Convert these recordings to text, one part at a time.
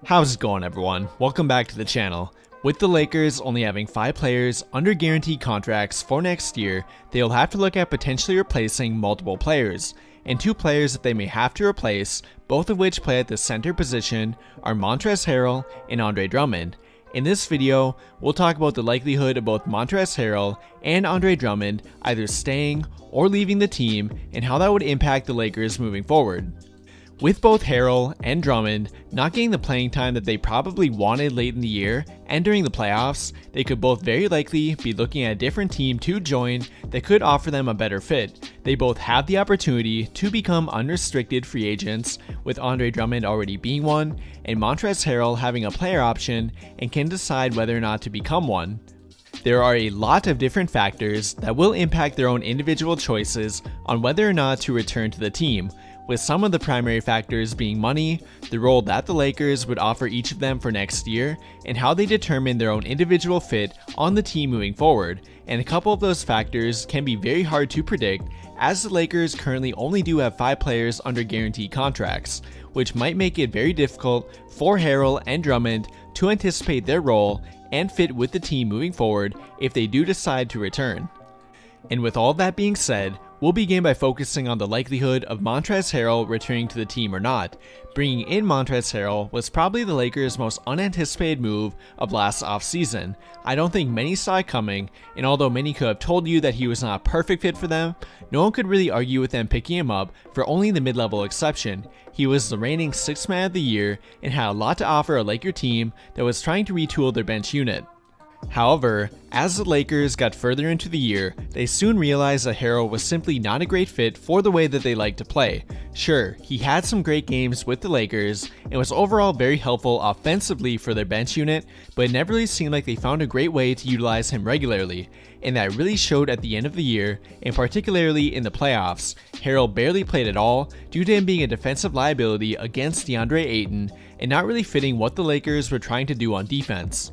How's it going, everyone? Welcome back to the channel. With the Lakers only having 5 players under guaranteed contracts for next year, they will have to look at potentially replacing multiple players. And 2 players that they may have to replace, both of which play at the center position, are Montrezl Harrell and Andre Drummond. In this video, we'll talk about the likelihood of both Montrezl Harrell and Andre Drummond either staying or leaving the team and how that would impact the Lakers moving forward. With both Harrell and Drummond not getting the playing time that they probably wanted late in the year and during the playoffs, they could both very likely be looking at a different team to join that could offer them a better fit. They both have the opportunity to become unrestricted free agents, with Andre Drummond already being one, and Montrezl Harrell having a player option and can decide whether or not to become one. There are a lot of different factors that will impact their own individual choices on whether or not to return to the team, with some of the primary factors being money, the role that the Lakers would offer each of them for next year, and how they determine their own individual fit on the team moving forward. And a couple of those factors can be very hard to predict, as the Lakers currently only do have 5 players under guaranteed contracts, which might make it very difficult for Harrell and Drummond to anticipate their role and fit with the team moving forward if they do decide to return. And with all that being said, we'll begin by focusing on the likelihood of Montrezl Harrell returning to the team or not. Bringing in Montrezl Harrell was probably the Lakers' most unanticipated move of last offseason. I don't think many saw it coming, and although many could have told you that he was not a perfect fit for them, no one could really argue with them picking him up for only the mid-level exception. He was the reigning 6th man of the year and had a lot to offer a Laker team that was trying to retool their bench unit. However, as the Lakers got further into the year, they soon realized that Harrell was simply not a great fit for the way that they like to play. Sure, he had some great games with the Lakers and was overall very helpful offensively for their bench unit, but it never really seemed like they found a great way to utilize him regularly, and that really showed at the end of the year, and particularly in the playoffs. Harrell barely played at all due to him being a defensive liability against DeAndre Ayton and not really fitting what the Lakers were trying to do on defense.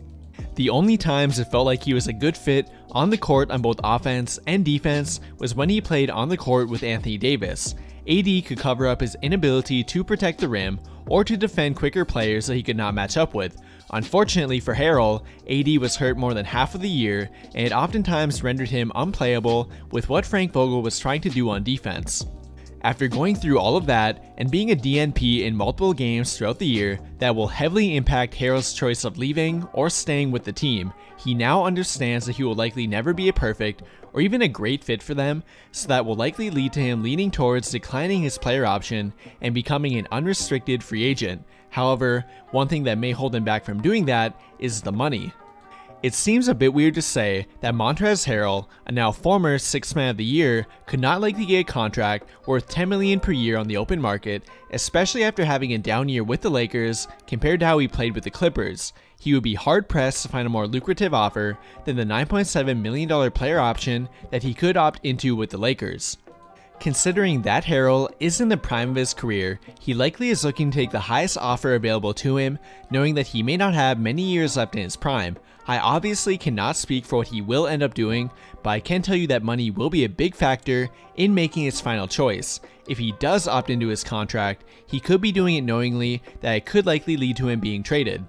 The only times it felt like he was a good fit on the court on both offense and defense was when he played on the court with Anthony Davis. AD could cover up his inability to protect the rim or to defend quicker players that he could not match up with. Unfortunately for Harrell, AD was hurt more than half of the year, and it oftentimes rendered him unplayable with what Frank Vogel was trying to do on defense. After going through all of that and being a DNP in multiple games throughout the year, that will heavily impact Harrell's choice of leaving or staying with the team. He now understands that he will likely never be a perfect or even a great fit for them, so that will likely lead to him leaning towards declining his player option and becoming an unrestricted free agent. However, one thing that may hold him back from doing that is the money. It seems a bit weird to say that Montrezl Harrell, a now former 6th man of the year, could not likely get a contract worth $10 million per year on the open market, especially after having a down year with the Lakers compared to how he played with the Clippers. He would be hard-pressed to find a more lucrative offer than the $9.7 million player option that he could opt into with the Lakers. Considering that Harrell is in the prime of his career, he likely is looking to take the highest offer available to him, knowing that he may not have many years left in his prime. I obviously cannot speak for what he will end up doing, but I can tell you that money will be a big factor in making his final choice. If he does opt into his contract, he could be doing it knowingly that it could likely lead to him being traded.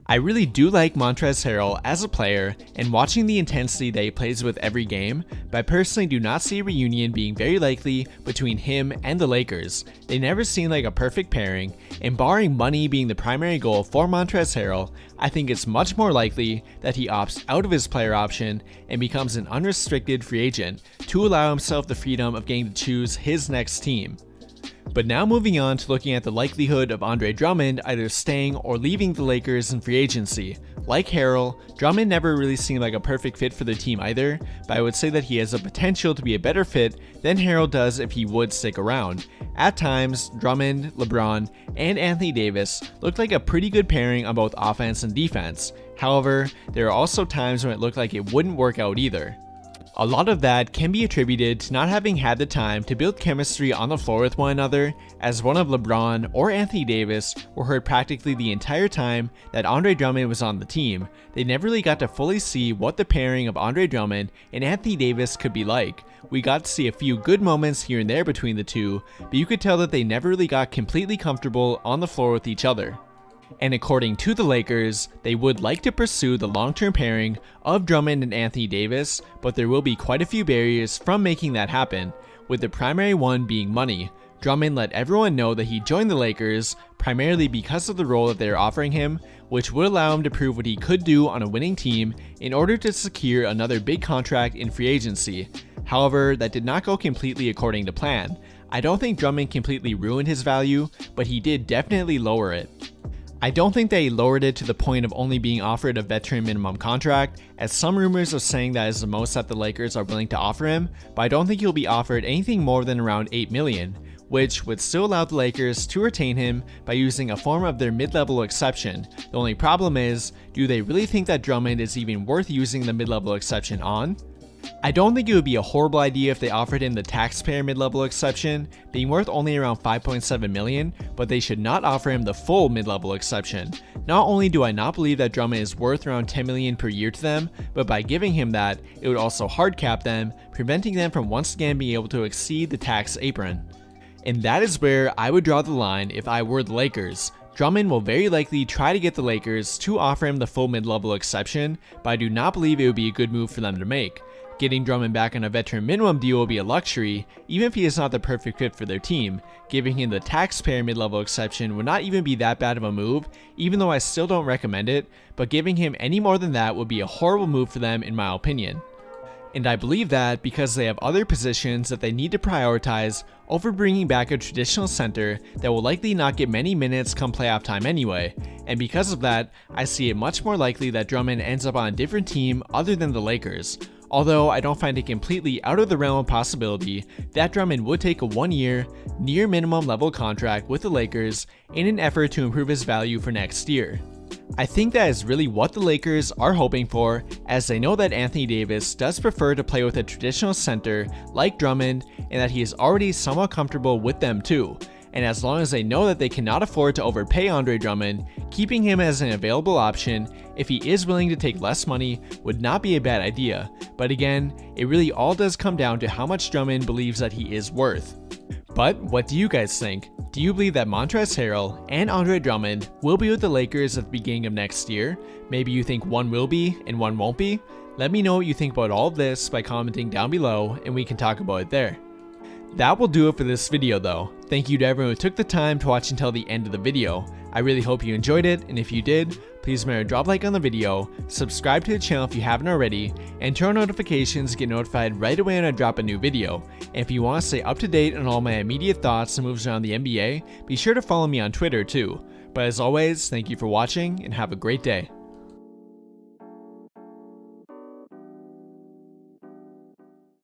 I really do like Montrezl Harrell as a player and watching the intensity that he plays with every game, but I personally do not see a reunion being very likely between him and the Lakers. They never seem like a perfect pairing, and barring money being the primary goal for Montrezl Harrell, I think it's much more likely that he opts out of his player option and becomes an unrestricted free agent to allow himself the freedom of getting to choose his next team. But now moving on to looking at the likelihood of Andre Drummond either staying or leaving the Lakers in free agency. Like Harrell, Drummond never really seemed like a perfect fit for the team either, but I would say that he has the potential to be a better fit than Harrell does if he would stick around. At times, Drummond, LeBron, and Anthony Davis looked like a pretty good pairing on both offense and defense. However, there are also times when it looked like it wouldn't work out either. A lot of that can be attributed to not having had the time to build chemistry on the floor with one another, as one of LeBron or Anthony Davis were hurt practically the entire time that Andre Drummond was on the team. They never really got to fully see what the pairing of Andre Drummond and Anthony Davis could be like. We got to see a few good moments here and there between the two, but you could tell that they never really got completely comfortable on the floor with each other. And according to the Lakers, they would like to pursue the long-term pairing of Drummond and Anthony Davis, but there will be quite a few barriers from making that happen, with the primary one being money. Drummond let everyone know that he joined the Lakers primarily because of the role that they are offering him, which would allow him to prove what he could do on a winning team in order to secure another big contract in free agency. However, that did not go completely according to plan. I don't think Drummond completely ruined his value, but he did definitely lower it. I don't think that he lowered it to the point of only being offered a veteran minimum contract, as some rumors are saying that is the most that the Lakers are willing to offer him, but I don't think he'll be offered anything more than around $8 million, which would still allow the Lakers to retain him by using a form of their mid-level exception. The only problem is, do they really think that Drummond is even worth using the mid-level exception on? I don't think it would be a horrible idea if they offered him the taxpayer mid-level exception, being worth only around $5.7 million, but they should not offer him the full mid-level exception. Not only do I not believe that Drummond is worth around $10 million per year to them, but by giving him that, it would also hard cap them, preventing them from once again being able to exceed the tax apron. And that is where I would draw the line if I were the Lakers. Drummond will very likely try to get the Lakers to offer him the full mid-level exception, but I do not believe it would be a good move for them to make. Getting Drummond back on a veteran minimum deal will be a luxury, even if he is not the perfect fit for their team. Giving him the taxpayer mid-level exception would not even be that bad of a move, even though I still don't recommend it, but giving him any more than that would be a horrible move for them in my opinion. And I believe that because they have other positions that they need to prioritize over bringing back a traditional center that will likely not get many minutes come playoff time anyway, and because of that, I see it much more likely that Drummond ends up on a different team other than the Lakers. Although I don't find it completely out of the realm of possibility that Drummond would take a 1-year, near minimum level contract with the Lakers in an effort to improve his value for next year. I think that is really what the Lakers are hoping for, as they know that Anthony Davis does prefer to play with a traditional center like Drummond, and that he is already somewhat comfortable with them too. And as long as they know that they cannot afford to overpay Andre Drummond, keeping him as an available option if he is willing to take less money would not be a bad idea. But again, it really all does come down to how much Drummond believes that he is worth. But what do you guys think? Do you believe that Montrezl Harrell and Andre Drummond will be with the Lakers at the beginning of next year? Maybe you think one will be and one won't be? Let me know what you think about all of this by commenting down below and we can talk about it there. That will do it for this video though. Thank you to everyone who took the time to watch until the end of the video. I really hope you enjoyed it, and if you did, please remember to drop a like on the video, subscribe to the channel if you haven't already, and turn on notifications to get notified right away when I drop a new video. And if you want to stay up to date on all my immediate thoughts and moves around the NBA, be sure to follow me on Twitter too. But as always, thank you for watching and have a great day.